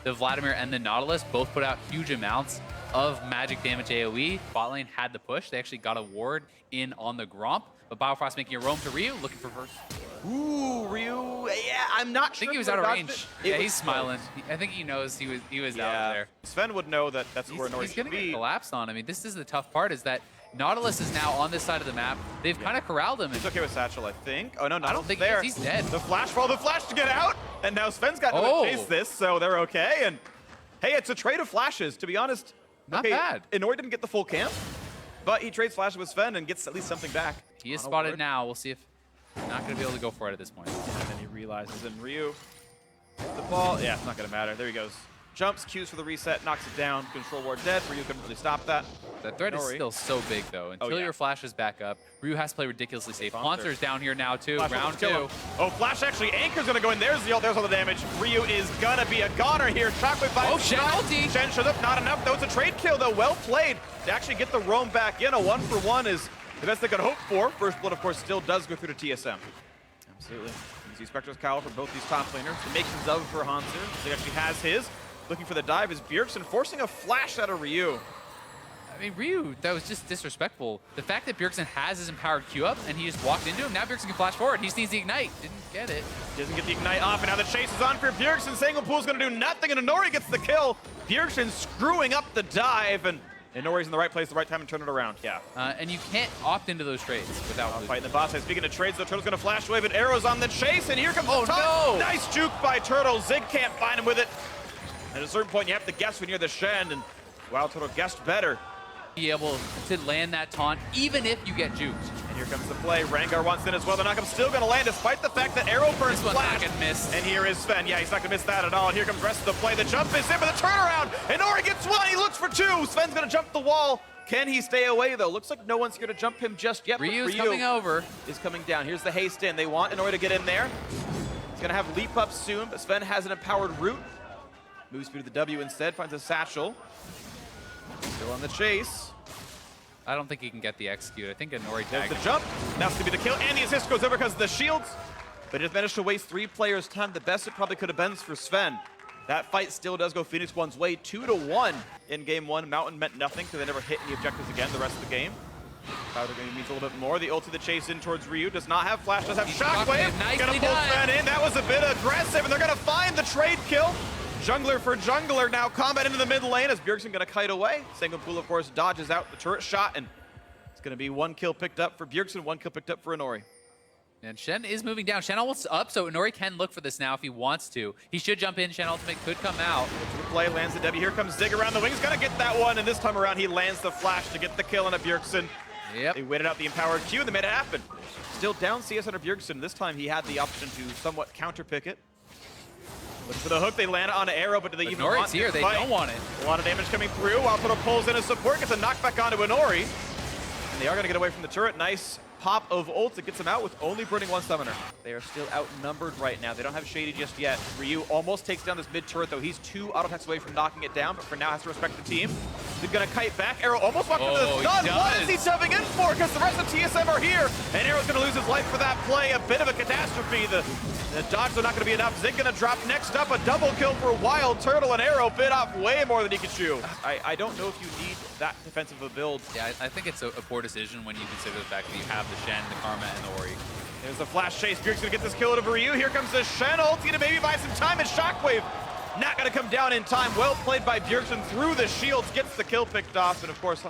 the Vladimir and the Nautilus both put out huge amounts of magic damage AoE. Bot lane had the push. They actually got a ward in on the Gromp, but BIOFROST making a roam to Ryu, looking for first. Ooh, Ryu. Yeah, I'm not sure. I think he was out of range. Yeah, he's smiling. I think he knows he was out there. Sven would know that that's where NORI He's should gonna be. get collapsed on. I mean, this is the tough part, is that Nautilus is now on this side of the map. They've kind of corralled him. He's okay with Satchel, I think. Oh no, I don't think there. he's dead. The flash to get out, and now Sven's got to chase this, so they're okay. And hey, it's a trade of flashes, to be honest. Not bad. INORI didn't get the full camp, but he trades flashes with Sven and gets at least something back. He is spotted now. We'll see if not going to be able to go for it at this point. And then he realizes, and Ryu, the ball, yeah, it's not going to matter. There he goes. Jumps, Qs for the reset, knocks it down. Control ward dead. Ryu couldn't really stop that. That threat is still so big, though. Until your flash is back up, Ryu has to play ridiculously safe. HAUNTZER's down here now, too. Flash Round 2. Oh, Flash actually anchor's going to go in. There's the ult. There's all the damage. Ryu is going to be a goner here. Shockwave by Shen ulti. Shen shows up. Not enough, though. It's a trade kill, though. Well played to actually get the roam back in. A 1-for-1 is the best they could hope for. First blood, of course, still does go through to TSM. Absolutely. You see Spectre's Cowl for both these top laners. The makings of for HAUNTZER. He actually has his. Looking for the dive is BJERGSEN forcing a flash out of Ryu. I mean, Ryu, that was just disrespectful. The fact that BJERGSEN has his empowered Q up and he just walked into him, now BJERGSEN can flash forward. He just needs the ignite. Didn't get it. Doesn't get the ignite off, and now the chase is on for BJERGSEN. Sang-Chul's gonna do nothing, and INORI gets the kill. BJERGSEN screwing up the dive, and INORI's in the right place, the right time, and turn it around. Yeah. And you can't opt into those trades without fighting the boss. Speaking of trades, though, Turtle's gonna flash wave, and Arrow's on the chase, and here comes the top. No! Nice juke by Turtle. Zig can't find him with it. At a certain point, you have to guess when you're the Shen, and WILDTURTLE guessed better. Be able to land that taunt, even if you get juked. And here comes the play. Rengar wants in as well. The knockup's still going to land, despite the fact that Arrow burns flash. Miss. And here is Sven. Yeah, he's not going to miss that at all. And here comes the rest of the play. The jump is in, but the turnaround. And NORI gets one. He looks for two. Sven's going to jump the wall. Can he stay away, though? Looks like no one's here to jump him just yet. Ryu's coming over. Is coming down. Here's the haste in. They want NORI to get in there. He's going to have leap up soon, but Sven has an empowered root. Moves through to the W instead, finds a satchel. Still on the chase. I don't think he can get the execute. I think INORI tagged the jump. That's going to be the kill. And the assist goes over because of the shields. But he just managed to waste 3 players' time. The best it probably could have been for Sven. That fight still does go Phoenix One's way. 2-1 in game 1. Mountain meant nothing because they never hit any objectives again the rest of the game. Powder game means a little bit more. The ult to the chase in towards Ryu. Does not have flash, does have shockwave. Gonna pull Sven in. That was a bit aggressive, and they're gonna find the trade kill. Jungler for jungler now. Combat into the mid lane as BJERGSEN gonna kite away. Sang-Chul, of course, dodges out the turret shot, and it's gonna be 1 kill picked up for BJERGSEN, 1 kill picked up for INORI. And Shen is moving down. Shen almost up, so INORI can look for this now if he wants to. He should jump in. Shen ultimate could come out. To the play, lands the W. Here comes Zig around the wing. He's gonna get that one, and this time around he lands the flash to get the kill on a BJERGSEN. Yep. They waited out the empowered Q, and they made it happen. Still down CS under BJERGSEN. This time he had the option to somewhat counter pick it. Look for the hook, they land it on an arrow, but do they even want here? They don't want it. A lot of damage coming through. WILDTURTLE pulls in a support, gets a knockback onto INORI. And they are gonna get away from the turret. Nice pop of ult that gets them out with only burning 1 summoner. They are still outnumbered right now. They don't have Shady just yet. Ryu almost takes down this mid turret, though. He's 2 auto attacks away from knocking it down, but for now has to respect the team. He's gonna kite back. Arrow almost walked into the stun. What is he shoving in for? Because the rest of TSM are here. And Arrow's gonna lose his life for that play. A bit of a catastrophe. The dodges are not gonna be enough. Zig gonna drop next up. A double kill for WILDTURTLE, and Arrow bit off way more than he could chew. I don't know if you need that defensive of a build. Yeah, I think it's a poor decision when you consider the fact that you have the Shen, the Karma, and the Ori. There's the flash chase. BJERGSEN's gonna get this kill over Ryu. Here comes the Shen ult. Gonna maybe buy some time, and Shockwave not gonna come down in time. Well played by BJERGSEN through the shields. Gets the kill picked off, and of course,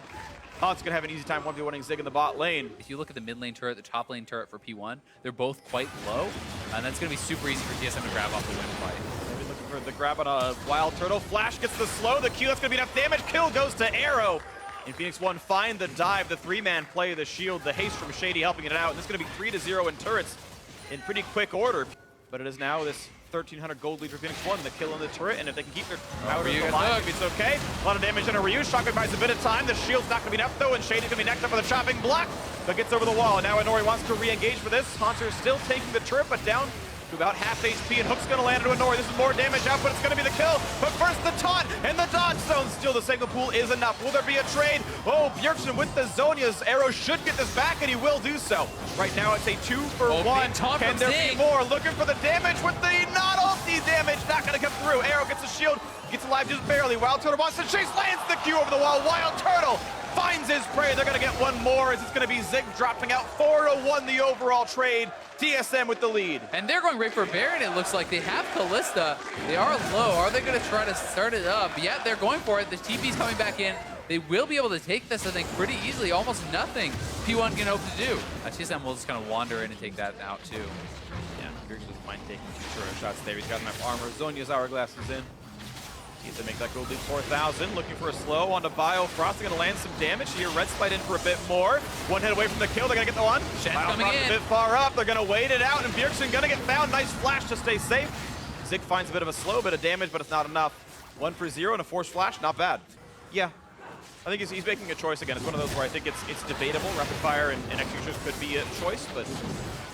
HAUNTZER's gonna have an easy time 1v1ing Zig in the bot lane. If you look at the mid lane turret, the top lane turret for P1, they're both quite low, and that's gonna be super easy for TSM to grab off the win fight. Maybe looking for the grab on a WILDTURTLE. Flash gets the slow. The Q, that's gonna be enough damage. Kill goes to Arrow. And Phoenix One find the dive, the 3-man play, the shield, the haste from Shady helping it out. And this is going to be 3-0 in turrets in pretty quick order. But it is now this 1,300 gold lead for Phoenix One, the kill on the turret. And if they can keep their powder alive, it's okay. A lot of damage on a Ryu. Shockwave buys a bit of time. The shield's not going to be enough, though. And Shady's going to be next up with a chopping block. But gets over the wall. And now INORI wants to re-engage for this. HAUNTZER still taking the turret, but down to about half HP, and Hook's gonna land into INORI. This is more damage out, but it's gonna be the kill. But first the taunt and the dodge zone. Still the Sang-Chul is enough. Will there be a trade? Oh, BJERGSEN with the Zonia's Arrow should get this back, and he will do so. Right now it's a 2-for-1. Can there be more? Looking for the damage with the not ulti damage. Not gonna come through. Arrow gets a shield, alive just barely. WILDTURTLE wants to chase, lands the Q over the wall. WILDTURTLE finds his prey. They're going to get one more as it's going to be ZIG dropping out 4-1 the overall trade. TSM with the lead. And they're going right for Baron, it looks like. They have Kalista. They are low. Are they going to try to start it up? Yeah, they're going for it. The TP's coming back in. They will be able to take this, I think, pretty easily. Almost nothing P1 can hope to do. TSM will just kind of wander in and take that out, too. Yeah, BJERGSEN doesn't mind taking 2 turret shots there. He's got enough armor. Zhonya's hourglass is in. Needs to make that gold lead 4,000. Looking for a slow onto BIOFROST. They're going to land some damage here. Red Spite in for a bit more. One hit away from the kill. They're going to get the one. Shen coming in. A bit far up. They're going to wait it out, and BJERGSEN going to get found. Nice flash to stay safe. ZIG finds a bit of a slow, bit of damage, but it's not enough. 1 for 0 and a forced flash. Not bad. Yeah. I think he's making a choice again. It's one of those where I think it's debatable. Rapid fire and execution could be a choice, but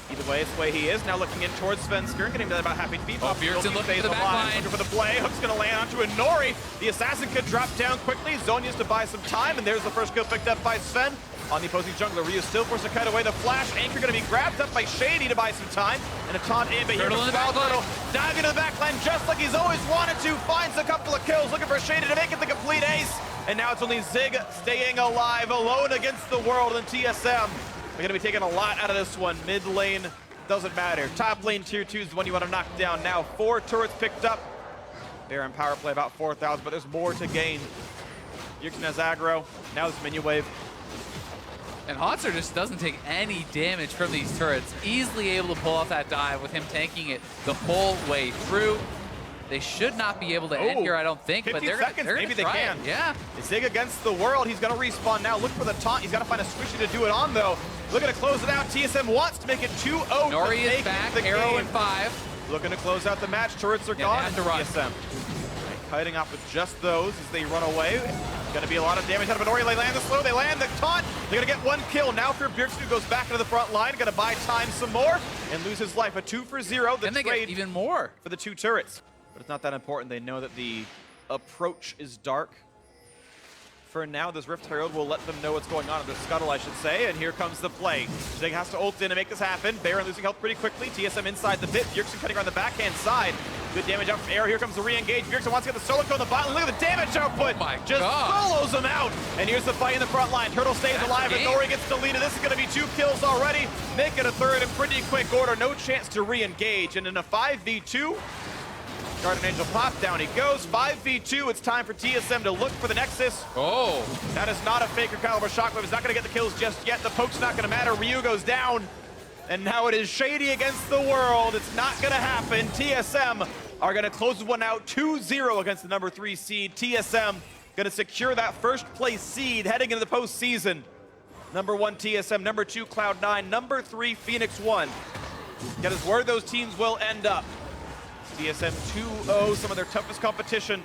either way, it's the way he is. Now looking in towards SVENSKEREN, getting to about happy feet. BJERGSEN looking for the back line. Looking for the play. Hook's going to land onto INORI. The assassin could drop down quickly. Zhonya's to buy some time, and there's the first kill picked up by Sven. On the opposing jungler, Ryu still forced to cut away the flash. Anchor going to be grabbed up by SHADY to buy some time. And a taunt in, but here comes WILDTURTLE. Diving into the back line just like he's always wanted to. Finds a couple of kills, looking for SHADY to make it the complete ace. And now it's only ZIG staying alive, alone against the world, and TSM. They're going to be taking a lot out of this one. Mid lane, doesn't matter. Top lane, tier 2 is the one you want to knock down. Now 4 turrets picked up. Baron power play about 4,000, but there's more to gain. BJERGSEN has aggro. Now this minion wave. And HAUNTZER just doesn't take any damage from these turrets. Easily able to pull off that dive with him tanking it the whole way through. They should not be able to end here, I don't think, but they're going to try it. Yeah. It's ZIG against the world. He's going to respawn now. Look for the taunt. He's got to find a squishy to do it on, though. Looking to close it out. TSM wants to make it 2-0. NORI is back. Arrow in 5. Looking to close out the match. Turrets are gone. They have to run. TSM kiting off with just those as they run away. Going to be a lot of damage out of INORI. They land the slow. They land the taunt. They're going to get 1 kill. Now for BJERGSEN, who goes back into the front line. Going to buy time some more and lose his life. A 2 for 0. The and they trade get even more for the 2 turrets. But it's not that important. They know that the approach is dark. For now, this Rift Herald will let them know what's going on, or the Scuttle, I should say, and here comes the play. ZIG has to ult in to make this happen. Baron losing health pretty quickly. TSM inside the pit. BJERGSEN cutting around the backhand side. Good damage out from Arrow. Here comes the re-engage. BJERGSEN wants to get the solo kill on the bottom. Look at the damage output. Oh my Just God. solos him out. And here's the fight in the front line. Turtle stays alive, and NORI gets deleted. This is going to be 2 kills already. Make it a 3rd in pretty quick order. No chance to re-engage. And in a 5v2, Guardian Angel pop, down he goes. 5v2, it's time for TSM to look for the Nexus. Oh. That is not a Faker caliber shockwave. It's not gonna get the kills just yet. The poke's not gonna matter. Ryu goes down. And now it is SHADY against the world. It's not gonna happen. TSM are gonna close one out 2-0 against the number 3 seed. TSM gonna secure that 1st place seed heading into the postseason. Number 1 TSM, number 2 Cloud9, number 3 Phoenix 1. That is where those teams will end up. TSM 2-0, some of their toughest competition.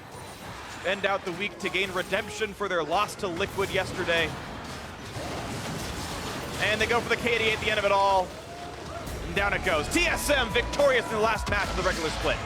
End out the week to gain redemption for their loss to Liquid yesterday. And they go for the KD at the end of it all. And down it goes. TSM victorious in the last match of the regular split.